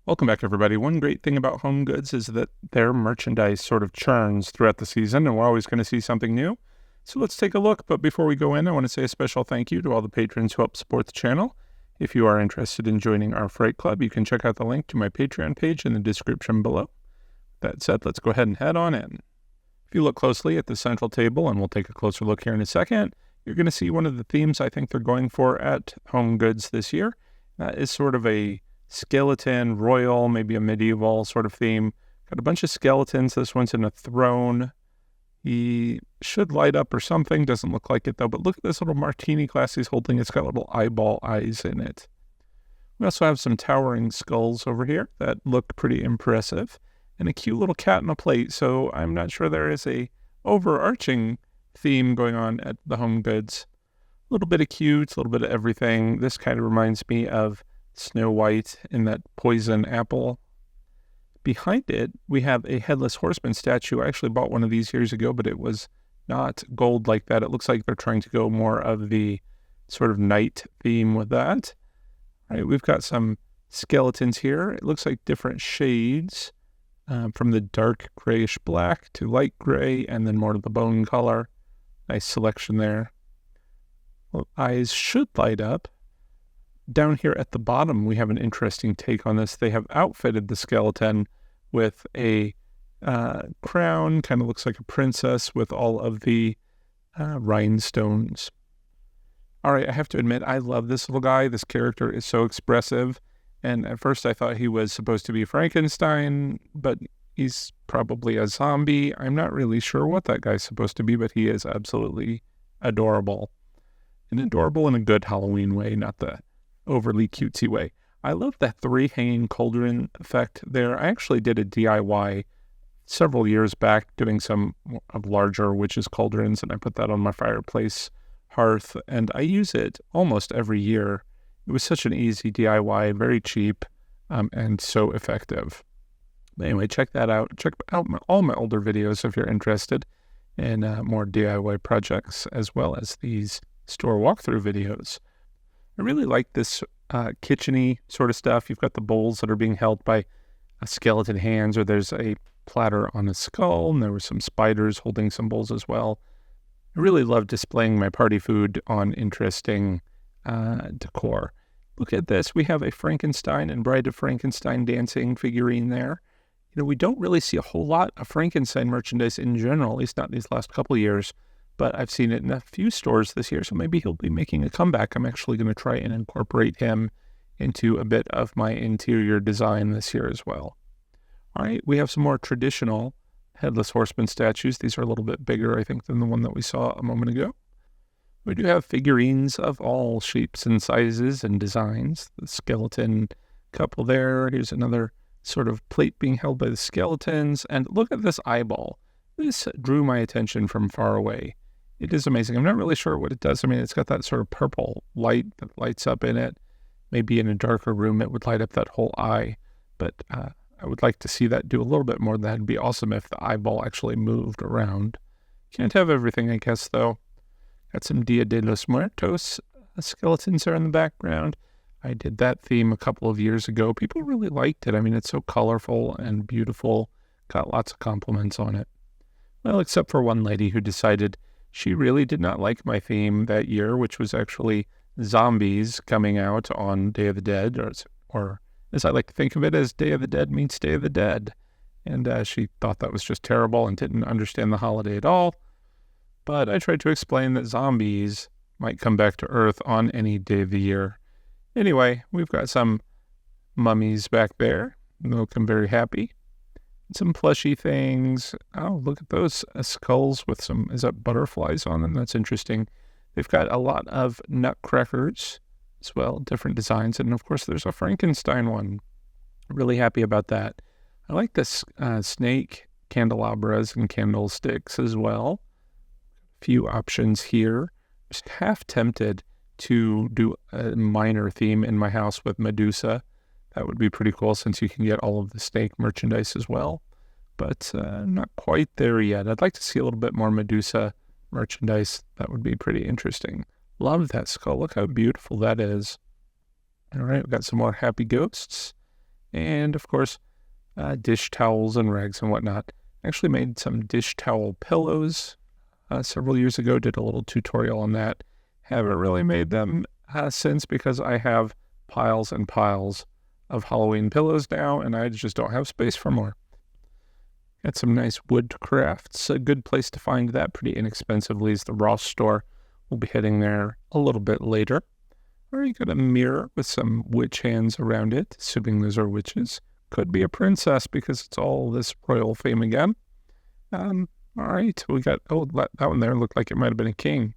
Welcome back, everybody. One great thing about Home Goods is that their merchandise sort of churns throughout the season, and we're always going to see something new. So let's take a look. But before we go in, I want to say a special thank you to all the patrons who help support the channel. If you are interested in joining our Fright Club, you can check out the link to my Patreon page in the description below. That said, let's go ahead and head on in. If you look closely at the central table, and we'll take a closer look here in a second, you're going to see one of the themes I think they're going for at Home Goods this year. That is sort of a skeleton, royal, maybe a medieval sort of theme. Got a bunch of skeletons. This one's in a throne. He should light up or something. Doesn't look like it though. But look at this little martini glass he's holding. It's got little eyeball eyes in it. We also have some towering skulls over here that look pretty impressive. And a cute little cat on a plate. So I'm not sure there is a overarching theme going on at the Home Goods. A little bit of cute, a little bit of everything. This kind of reminds me of Snow White in that poison apple. Behind it, we have a headless horseman statue. I actually bought one of these years ago, but it was not gold like that. It looks like they're trying to go more of the sort of knight theme with that. All right, we've got some skeletons here. It looks like different shades from the dark grayish black to light gray and then more to the bone color. Nice selection there. Well, eyes should light up. Down here at the bottom, we have an interesting take on this. They have outfitted the skeleton with a crown, kind of looks like a princess with all of the rhinestones. All right, I have to admit, I love this little guy. This character is so expressive. And at first I thought he was supposed to be Frankenstein, but he's probably a zombie. I'm not really sure what that guy's supposed to be, but he is absolutely adorable. And adorable in a good Halloween way, not the overly cutesy way. I love that 3 hanging cauldron effect there. I actually did a DIY several years back doing some of larger witches' cauldrons, and I put that on my fireplace hearth, and I use it almost every year. It was such an easy DIY, very cheap, and so effective. But anyway, check that out. Check out all my older videos if you're interested in more DIY projects, as well as these store walkthrough videos. I really like this kitchen-y sort of stuff. You've got the bowls that are being held by skeleton hands, or there's a platter on a skull, and there were some spiders holding some bowls as well. I really love displaying my party food on interesting decor. Look at this. We have a Frankenstein and Bride of Frankenstein dancing figurine there. You know, we don't really see a whole lot of Frankenstein merchandise in general, at least not these last couple of years. But I've seen it in a few stores this year, so maybe he'll be making a comeback. I'm actually going to try and incorporate him into a bit of my interior design this year as well. All right, we have some more traditional headless horseman statues. These are a little bit bigger, I think, than the one that we saw a moment ago. We do have figurines of all shapes and sizes and designs. The skeleton couple there. Here's another sort of plate being held by the skeletons. And look at this eyeball. This drew my attention from far away. It is amazing. I'm not really sure what it does. I mean, it's got that sort of purple light that lights up in it. Maybe in a darker room, it would light up that whole eye. But I would like to see that do a little bit more. That'd be awesome if the eyeball actually moved around. Can't have everything, I guess, though. Got some Dia de los Muertos skeletons there in the background. I did that theme a couple of years ago. People really liked it. I mean, it's so colorful and beautiful. Got lots of compliments on it. Well, except for one lady who decided she really did not like my theme that year, which was actually zombies coming out on Day of the Dead, or as I like to think of it, as Day of the Dead meets Day of the Dead. And she thought that was just terrible and didn't understand the holiday at all. But I tried to explain that zombies might come back to Earth on any day of the year. Anyway, we've got some mummies back there. They look very happy. Some plushy things. Oh, look at those skulls with some, is that butterflies on them? That's interesting. They've got a lot of nutcrackers as well, different designs. And of course, there's a Frankenstein one. Really happy about that. I like this snake candelabras and candlesticks as well. A few options here. Just half tempted to do a minor theme in my house with Medusa. That would be pretty cool since you can get all of the snake merchandise as well. But not quite there yet. I'd like to see a little bit more Medusa merchandise. That would be pretty interesting. Love that skull. Look how beautiful that is. All right, we've got some more happy ghosts. And, of course, dish towels and rags and whatnot. I actually made some dish towel pillows several years ago, did a little tutorial on that. Haven't really made them since because I have piles and piles of Halloween pillows now, and I just don't have space for more. Got some nice wood crafts. A good place to find that pretty inexpensively is the Ross store. We'll be heading there a little bit later. Or you got a mirror with some witch hands around it, assuming those are witches. Could be a princess because it's all this royal fame again. All right, we got, that one there looked like it might have been a king.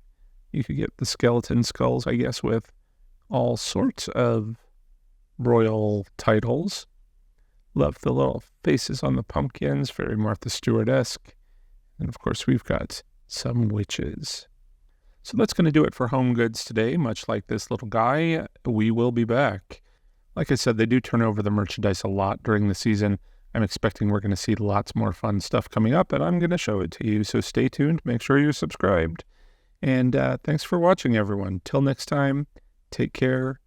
You could get the skeleton skulls, I guess, with all sorts of royal titles. Love the little faces on the pumpkins, very Martha Stewart-esque. And of course, we've got some witches. So that's going to do it for Home Goods today. Much like this little guy, we will be back. Like I said, they do turn over the merchandise a lot during the season. I'm expecting we're going to see lots more fun stuff coming up, and I'm going to show it to you. So stay tuned. Make sure you're subscribed. And thanks for watching, everyone. Till next time, take care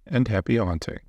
and happy haunting.